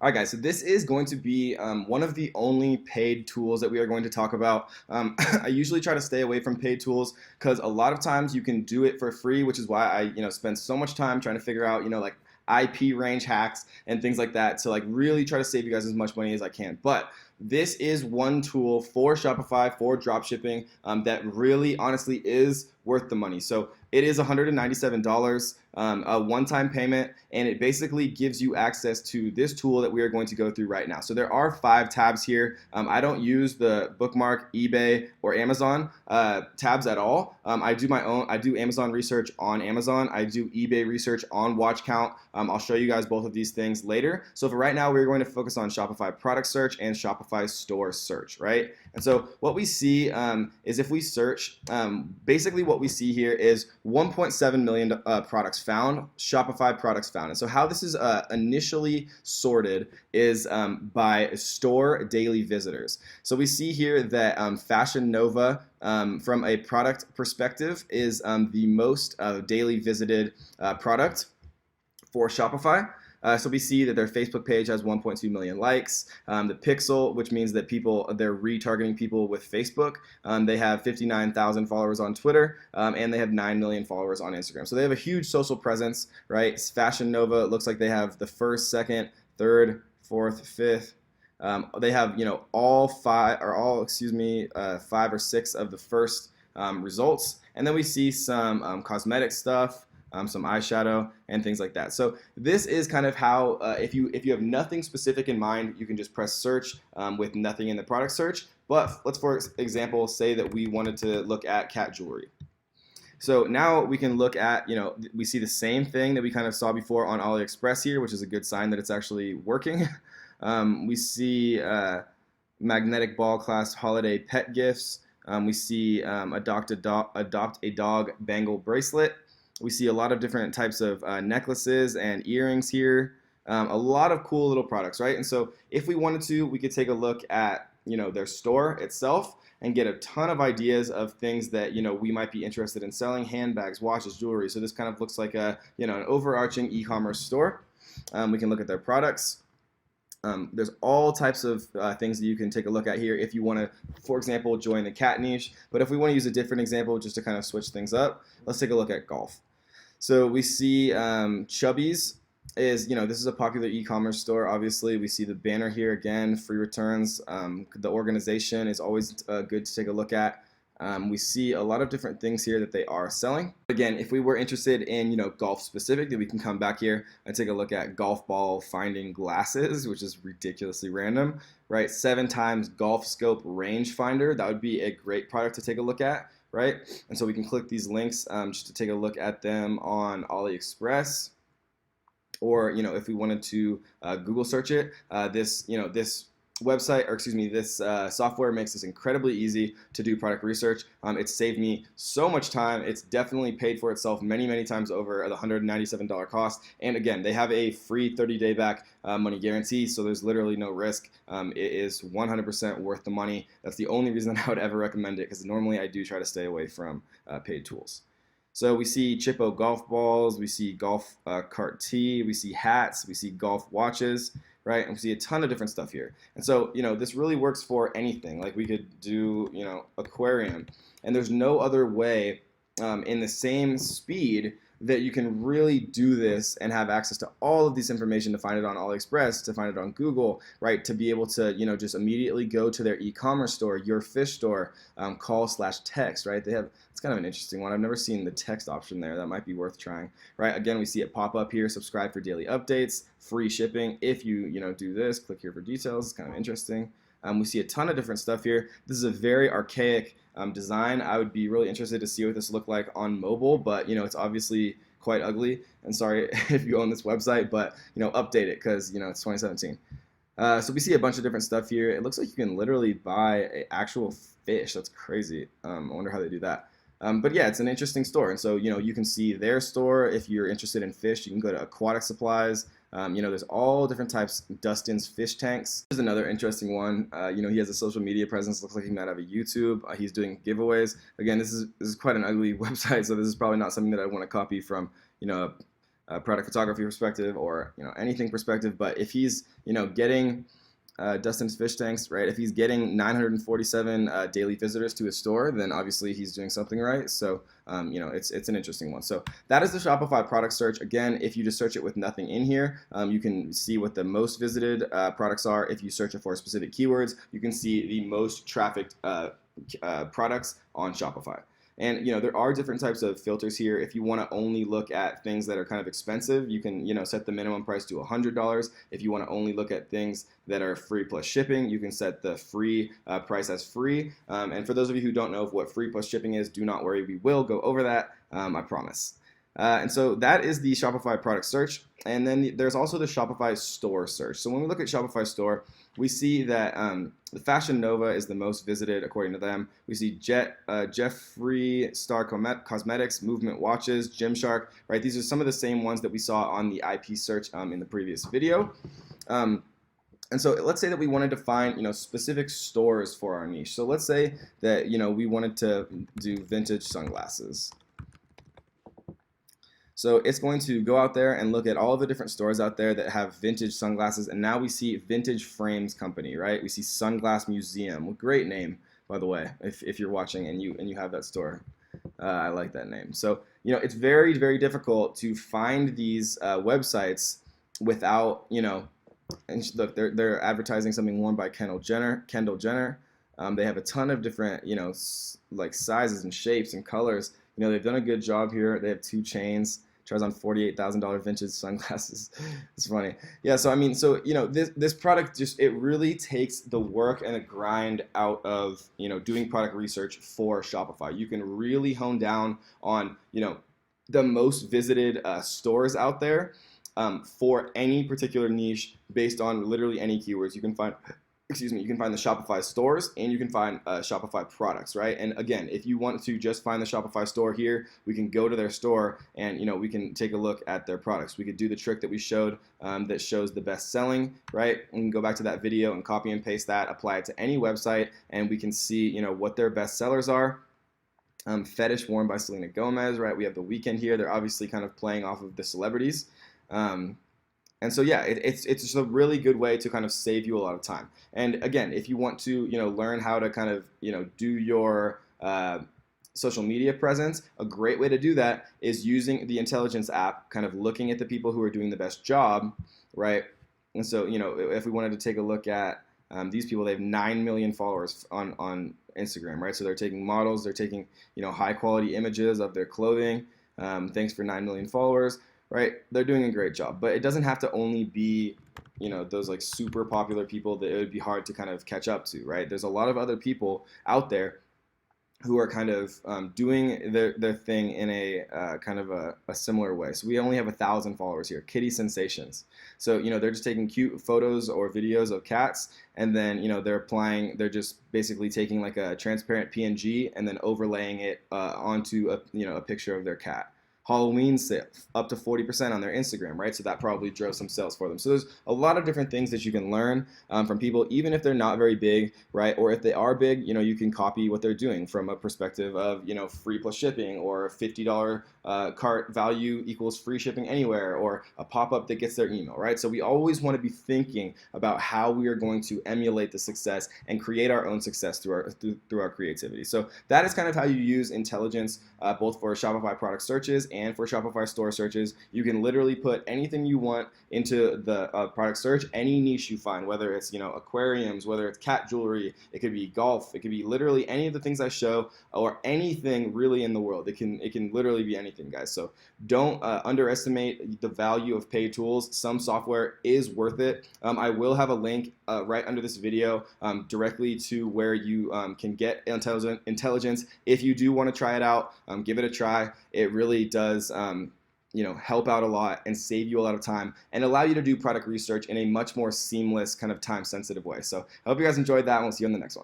All right, guys, so this is going to be one of the only paid tools that we are going to talk about. I usually try to stay away from paid tools because a lot of times you can do it for free, which is why I, spend so much time trying to figure out, like IP range hacks and things like that to like really try to save you guys as much money as I can. But this is one tool for Shopify for dropshipping that really honestly is worth the money. So it is $197, a one-time payment, and it basically gives you access to this tool that we are going to go through right now. So there are 5 tabs here. I don't use the Bookmark, eBay, or Amazon tabs at all. I do my own. I do Amazon research on Amazon. I do eBay research on Watch Count. I'll show you guys both of these things later. So for right now, we're going to focus on Shopify product search and Shopify store search, right? And so what we see is if we search, basically what we see here is 1.7 million products found, Shopify products found. And so how this is initially sorted is by store daily visitors. So we see here that Fashion Nova, from a product perspective, is the most daily visited product for Shopify. So we see that their Facebook page has 1.2 million likes. The Pixel, which means that they're retargeting people with Facebook. They have 59,000 followers on Twitter, and they have 9 million followers on Instagram. So they have a huge social presence, right? Fashion Nova looks like they have the first, second, third, fourth, fifth. They have, all 5 or 6 of the first results. And then we see some cosmetic stuff, some eyeshadow and things like that. So this is kind of how, if you have nothing specific in mind, you can just press search with nothing in the product search. But let's, for example, say that we wanted to look at cat jewelry. So now we can look at, we see the same thing that we kind of saw before on AliExpress here, which is a good sign that it's actually working. We see magnetic ball class holiday pet gifts. We see adopt a dog bangle bracelet. We see a lot of different types of necklaces and earrings here. A lot of cool little products, right? And so if we wanted to, we could take a look at, their store itself and get a ton of ideas of things that, we might be interested in selling: handbags, watches, jewelry. So this kind of looks like an overarching e-commerce store. We can look at their products. There's all types of things that you can take a look at here if you want to, for example, join the cat niche. But if we want to use a different example just to kind of switch things up, let's take a look at golf. So we see Chubbies is, this is a popular e-commerce store. Obviously, we see the banner here again, free returns. The organization is always good to take a look at. We see a lot of different things here that they are selling. Again, if we were interested in, golf specific, then we can come back here and take a look at golf ball finding glasses, which is ridiculously random, right? 7 times golf scope range finder. That would be a great product to take a look at, right? And so we can click these links just to take a look at them on AliExpress. Or, if we wanted to Google search it, this website, or excuse me, this software makes this incredibly easy to do product research. It's saved me so much time. It's definitely paid for itself many, many times over the $197 cost. And again, they have a free 30-day back money guarantee, so there's literally no risk. It is 100% worth the money. That's the only reason I would ever recommend it, because normally I do try to stay away from paid tools. So we see Chippo golf balls, we see golf cart tee, we see hats, we see golf watches, right? And we see a ton of different stuff here. And so, this really works for anything. Like we could do, aquarium. And there's no other way in the same speed that you can really do this and have access to all of this information, to find it on AliExpress, to find it on Google, right? To be able to, just immediately go to their e-commerce store, your fish store, call/text, right? It's kind of an interesting one. I've never seen the text option there. That might be worth trying, right? Again, we see it pop up here: subscribe for daily updates, free shipping. If you, do this, click here for details. It's kind of interesting. We see a ton of different stuff here. This is a very archaic design. I would be really interested to see what this looked like on mobile, but it's obviously quite ugly. And sorry if you own this website, but update it, because it's 2017. So we see a bunch of different stuff here. It looks like you can literally buy an actual fish. That's crazy. I wonder how they do that. But yeah, it's an interesting store. And so, you can see their store. If you're interested in fish, you can go to aquatic supplies. There's all different types. Dustin's fish tanks. There's another interesting one. He has a social media presence. Looks like he might have a YouTube. He's doing giveaways. Again, this is quite an ugly website, so this is probably not something that I want to copy from, product photography perspective or anything perspective. But if he's getting Dustin's Fish Tanks, right? If he's getting 947 daily visitors to his store, then obviously he's doing something right. So, it's an interesting one. So that is the Shopify product search. Again, if you just search it with nothing in here, you can see what the most visited products are. If you search it for specific keywords, you can see the most trafficked products on Shopify. And there are different types of filters here. If you want to only look at things that are kind of expensive, you can set the minimum price to $100. If you want to only look at things that are free plus shipping, you can set the free price as free. And for those of you who don't know what free plus shipping is, do not worry, we will go over that, I promise. And so that is the Shopify product search. And then there's also the Shopify store search. So when we look at Shopify store, we see that the Fashion Nova is the most visited according to them. We see Jeffree Star Cosmetics, Movement Watches, Gymshark, right? These are some of the same ones that we saw on the IP search in the previous video. And so let's say that we wanted to find specific stores for our niche. So let's say that we wanted to do vintage sunglasses. So it's going to go out there and look at all of the different stores out there that have vintage sunglasses, and now we see Vintage Frames Company, right? We see Sunglass Museum, great name, by the way, if you're watching and you have that store. I like that name. So it's very, very difficult to find these websites without and look, they're advertising something worn by Kendall Jenner. They have a ton of different like sizes and shapes and colors. They've done a good job here. They have 2 chains. Tries on $48,000 vintage sunglasses. It's funny. Yeah, so this product it really takes the work and the grind out of doing product research for Shopify. You can really hone down on the most visited stores out there for any particular niche based on literally any keywords. You can find you can find the Shopify stores and you can find Shopify products, right? And again, if you want to just find the Shopify store here, we can go to their store and we can take a look at their products. We could do the trick that we showed that shows the best selling, right? We can go back to that video and copy and paste that, apply it to any website, and we can see what their best sellers are. Fetish worn by Selena Gomez, right? We have The Weeknd here. They're obviously kind of playing off of the celebrities. And so yeah, it's just a really good way to kind of save you a lot of time. And again, if you want to learn how to kind of do your social media presence, a great way to do that is using the Intelligence app, kind of looking at the people who are doing the best job, right? And so if we wanted to take a look at these people, they have 9 million followers on Instagram, right? So they're taking models, they're taking high quality images of their clothing. Thanks for 9 million followers. Right, they're doing a great job, but it doesn't have to only be, those like super popular people that it would be hard to kind of catch up to, right? There's a lot of other people out there who are kind of doing their thing in a kind of a similar way. So we only have 1,000 followers here. Kitty Sensations. So they're just taking cute photos or videos of cats, and then they're just basically taking like a transparent PNG and then overlaying it onto a picture of their cat. Halloween sale, up to 40% on their Instagram, right? So that probably drove some sales for them. So there's a lot of different things that you can learn from people, even if they're not very big, right? Or if they are big, you can copy what they're doing from a perspective of, free plus shipping, or $50 cart value equals free shipping anywhere, or a pop-up that gets their email, right? So we always want to be thinking about how we are going to emulate the success and create our own success through our creativity. So that is kind of how you use Intelligence, both for Shopify product searches and for Shopify store searches. You can literally put anything you want into the product search, any niche you find, whether it's aquariums, whether it's cat jewelry, it could be golf, it could be literally any of the things I show, or anything really in the world. It can literally be anything, guys. So don't underestimate the value of paid tools. Some software is worth it. I will have a link right under this video directly to where you can get Intelligence. If you do want to try it out, give it a try. It really does help out a lot and save you a lot of time and allow you to do product research in a much more seamless, kind of time sensitive way. So I hope you guys enjoyed that, and we'll see you on the next one.